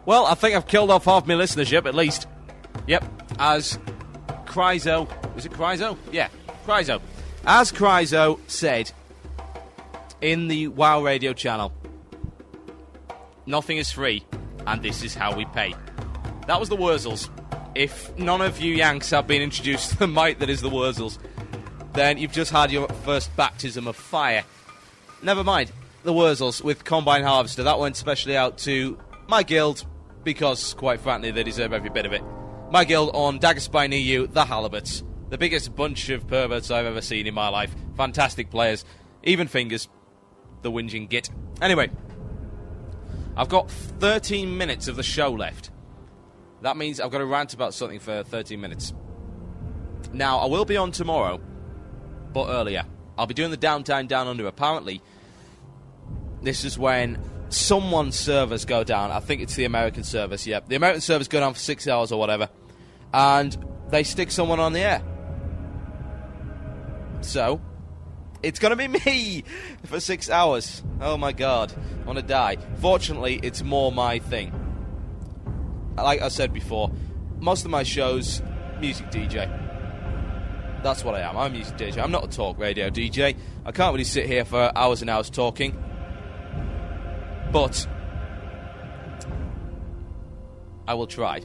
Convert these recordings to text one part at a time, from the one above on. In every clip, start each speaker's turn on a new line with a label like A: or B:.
A: Well, I think I've killed off half my listenership, at least. Yep, as Chryso... Was it Chryso? Yeah, Chryso. As Chryso said in the WoW radio channel, nothing is free, and this is how we pay. That was the Wurzels. If none of you Yanks have been introduced to the might that is the Wurzels, then you've just had your first baptism of fire. Never mind, the Wurzels with Combine Harvester. That went specially out to my guild, because, quite frankly, they deserve every bit of it. My guild on Daggerspine EU, the Halibuts. The biggest bunch of perverts I've ever seen in my life. Fantastic players. Even fingers. The whinging git. Anyway, I've got 13 minutes of the show left. That means I've got to rant about something for 13 minutes. Now, I will be on tomorrow, but earlier. I'll be doing the Downtime Down Under. Apparently, this is when someone's servers go down. I think it's the American servers, yeah. The American servers go down for 6 hours or whatever, and they stick someone on the air. So, it's going to be me for 6 hours. Oh my god, I want to die. Fortunately, it's more my thing. Like I said before, most of my shows, music DJ. That's what I am. I'm a music DJ. I'm not a talk radio DJ. I can't really sit here for hours and hours talking. But I will try.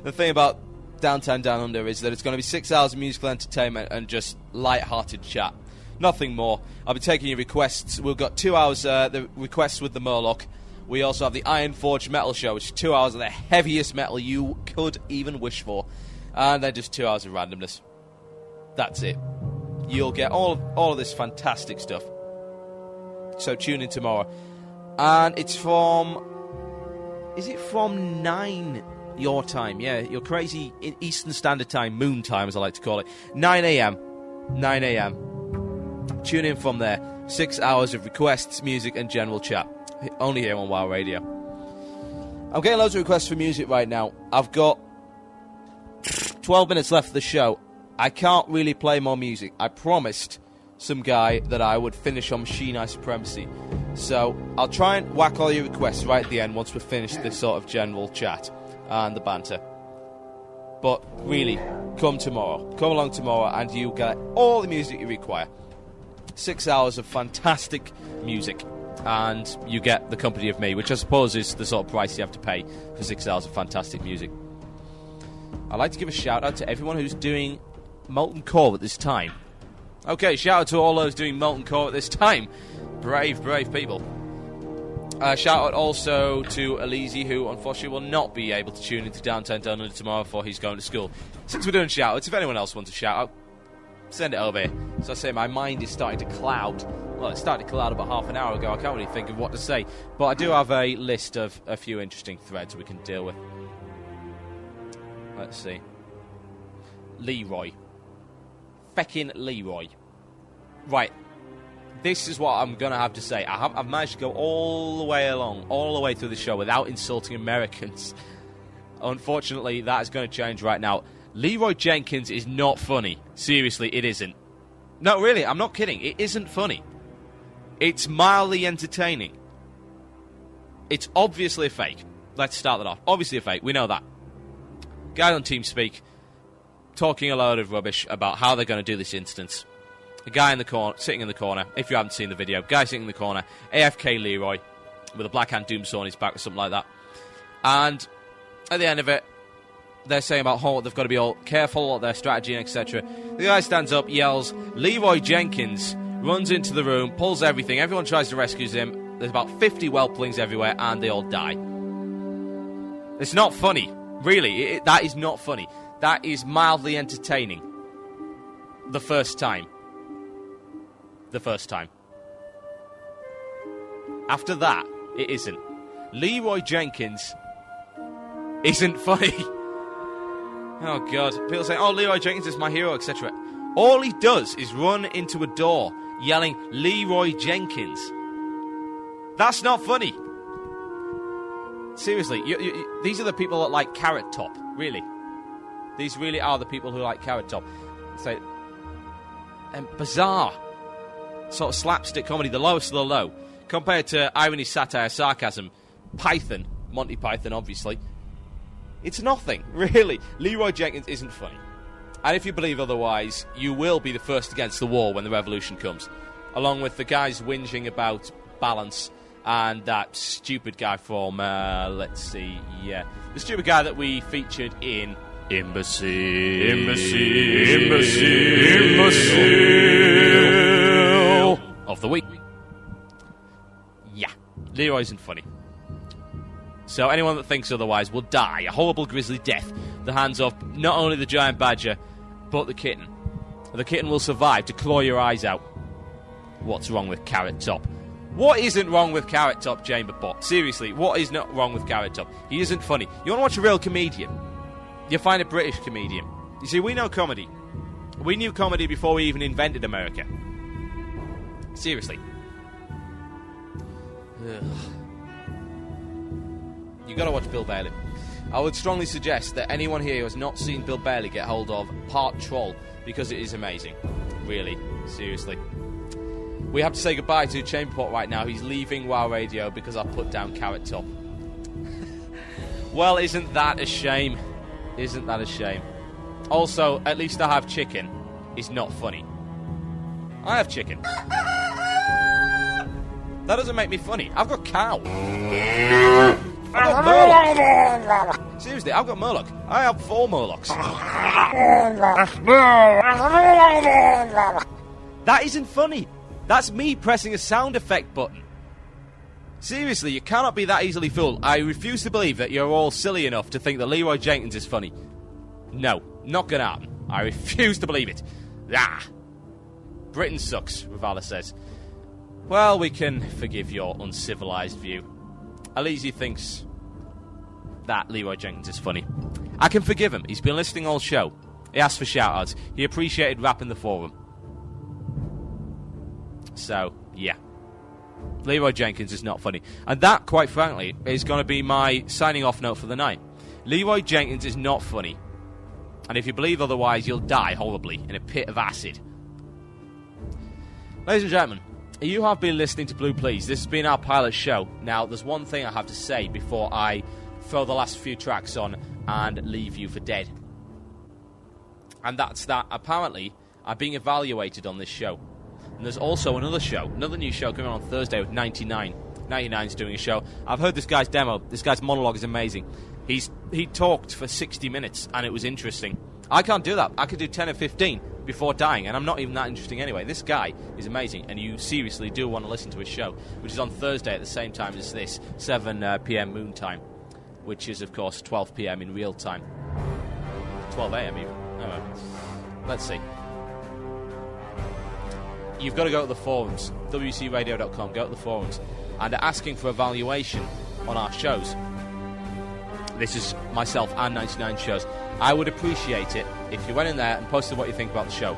A: The thing about Downtown Down Under is that it's going to be 6 hours of musical entertainment and just light-hearted chat. Nothing more. I'll be taking your requests. We've got 2 hours, the requests with the Murloc. We also have the Iron Forge Metal Show, which is 2 hours of the heaviest metal you could even wish for. And then just 2 hours of randomness. That's it. You'll get all of this fantastic stuff. So tune in tomorrow. And it's from... Is it from 9 your time? Yeah, your crazy Eastern Standard Time, moon time as I like to call it. 9 a.m. 9 a.m. Tune in from there. 6 hours of requests, music and general chat. Only here on WoW Radio. I'm getting loads of requests for music right now. I've got 12 minutes left of the show. I can't really play more music. I promised some guy that I would finish on Machine Eye Supremacy. So I'll try and whack all your requests right at the end once we've finished this sort of general chat and the banter. But really, come tomorrow. Come along tomorrow and you get all the music you require. 6 hours of fantastic music. And you get the company of me, which I suppose is the sort of price you have to pay for 6 hours of fantastic music. I'd like to give a shout out to everyone who's doing Molten Core at this time. Okay, shout out to all those doing Molten Core at this time. Brave, brave people. Shout out also to Elise, who unfortunately will not be able to tune into Downtown Down Under tomorrow before he's going to school. Since we're doing shout outs, if anyone else wants a shout out, send it over here. So I say my mind is starting to cloud. Well, it started to cloud about half an hour ago. I can't really think of what to say. But I do have a list of a few interesting threads we can deal with. Let's see. Leroy. Feckin' Leroy. Right. This is what I'm going to have to say. I've managed to go all the way along, all the way through the show without insulting Americans. Unfortunately, that is going to change right now. Leroy Jenkins is not funny. Seriously, it isn't. No, really, I'm not kidding. It isn't funny. It's mildly entertaining. It's obviously a fake. Let's start that off. Obviously a fake. We know that. Guy on TeamSpeak talking a load of rubbish about how they're going to do this instance. A guy in the corner, sitting in the corner. If you haven't seen the video, guy sitting in the corner. AFK Leroy with a Black Hand Doomsaw on his back or something like that. And at the end of it, they're saying about how they've got to be all careful of their strategy and etc. The guy stands up, yells, Leroy Jenkins, runs into the room, pulls everything. Everyone tries to rescue him. There's about 50 whelplings everywhere, and they all die. It's not funny. Really, that is not funny. That is mildly entertaining. The first time. The first time. After that, it isn't. Leroy Jenkins isn't funny. Oh, God. People say, oh, Leroy Jenkins is my hero, etc. All he does is run into a door yelling, Leroy Jenkins. That's not funny. Seriously, these are the people that like Carrot Top, really. These really are the people who like Carrot Top. So, bizarre sort of slapstick comedy, the lowest of the low, compared to irony, satire, sarcasm, Python, Monty Python, obviously. It's nothing, really. Leroy Jenkins isn't funny. And if you believe otherwise, you will be the first against the wall when the revolution comes. Along with the guys whinging about balance and that stupid guy from, the stupid guy that we featured in Imbecile of the Week. Yeah, Leroy isn't funny. So anyone that thinks otherwise will die a horrible grisly death at the hands of not only the giant badger, but the kitten. The kitten will survive to claw your eyes out. What's wrong with Carrot Top? What isn't wrong with Carrot Top, Chamberbot? Seriously, what is not wrong with Carrot Top? He isn't funny. You want to watch a real comedian? You find a British comedian. You see, we know comedy. We knew comedy before we even invented America. Seriously. Ugh. You gotta watch Bill Bailey. I would strongly suggest that anyone here who has not seen Bill Bailey get hold of Part Troll, because it is amazing. Really, seriously. We have to say goodbye to Chamberpot right now. He's leaving WoW Radio because I put down Carrot Top. Well, isn't that a shame? Isn't that a shame? Also, at least I have chicken. It's not funny. I have chicken. That doesn't make me funny. I've got cow. I've got Murloc. Seriously, I've got Murloc. I have 4 Murlocs. That isn't funny. That's me pressing a sound effect button. Seriously, you cannot be that easily fooled. I refuse to believe that you're all silly enough to think that Leroy Jenkins is funny. No, not gonna happen. I refuse to believe it. Ah. Britain sucks, Ravala says. Well, we can forgive your uncivilized view. Alizzi thinks that Leroy Jenkins is funny. I can forgive him. He's been listening all show. He asked for shout-outs. He appreciated rap in the forum. So, yeah. Leroy Jenkins is not funny. And that, quite frankly, is going to be my signing-off note for the night. Leroy Jenkins is not funny. And if you believe otherwise, you'll die horribly in a pit of acid. Ladies and gentlemen, you have been listening to Blue Please. This has been our pilot show. Now, there's one thing I have to say before I throw the last few tracks on and leave you for dead. And that's that, apparently, I'm being evaluated on this show. And there's also another show, another new show coming on Thursday with 99. 99's doing a show. I've heard this guy's demo. This guy's monologue is amazing. He talked for 60 minutes, and it was interesting. I can't do that. I could do 10 or 15 before dying, and I'm not even that interesting anyway. This guy is amazing, and you seriously do want to listen to his show, which is on Thursday at the same time as this, 7 p.m. Moon Time, which is, of course, 12 p.m. in real time. 12 a.m. even. Oh, let's see. You've got to go to the forums, wcradio.com, go to the forums, and they're asking for a valuation on our shows. This is myself and 99 shows. I would appreciate it if you went in there and posted what you think about the show.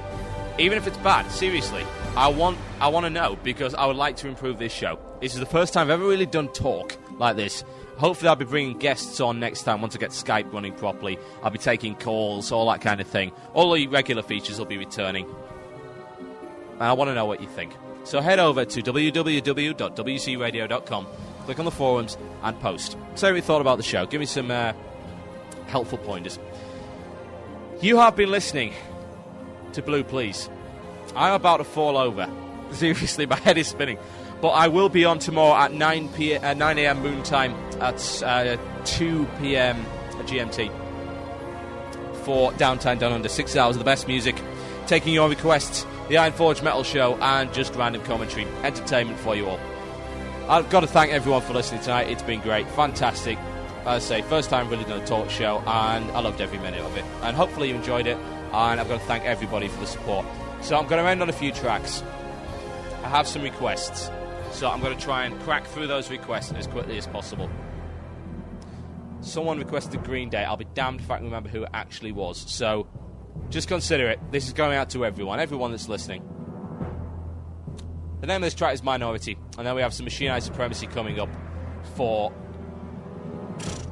A: Even if it's bad, seriously, I want to know, because I would like to improve this show. This is the first time I've ever really done talk like this. Hopefully I'll be bringing guests on next time once I get Skype running properly. I'll be taking calls, all that kind of thing. All the regular features will be returning. And I want to know what you think. So head over to www.wcradio.com, click on the forums, and post. Say what you thought about the show. Give me some helpful pointers. You have been listening to Blue Please. I'm about to fall over. Seriously, my head is spinning. But I will be on tomorrow at 9 a.m. Moon Time at 2 p.m. GMT for Downtown Down Under. 6 hours of the best music, taking your requests, the Iron Forge Metal Show, and just random commentary. Entertainment for you all. I've got to thank everyone for listening tonight. It's been great. Fantastic. As I say, first time really done a talk show, and I loved every minute of it. And hopefully you enjoyed it, and I've got to thank everybody for the support. So I'm going to end on a few tracks. I have some requests, so I'm going to try and crack through those requests as quickly as possible. Someone requested Green Day. I'll be damned if I can remember who it actually was. So just consider it. This is going out to everyone that's listening. The name of this track is Minority, and then we have some Machinized Supremacy coming up for...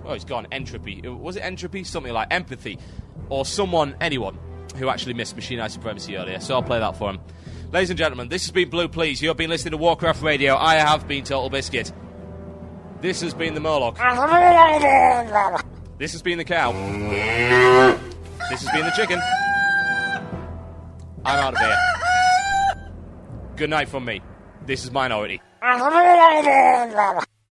A: Oh, it's gone. Entropy. Was it Entropy? Something like Empathy. Or anyone who actually missed Machinized Supremacy earlier. So I'll play that for him. Ladies and gentlemen, this has been Blue Please. You have been listening to Warcraft Radio. I have been Total Biscuit. This has been the Murloc. This has been the cow. This has been the chicken. I'm out of here. Good night from me. This is Minority.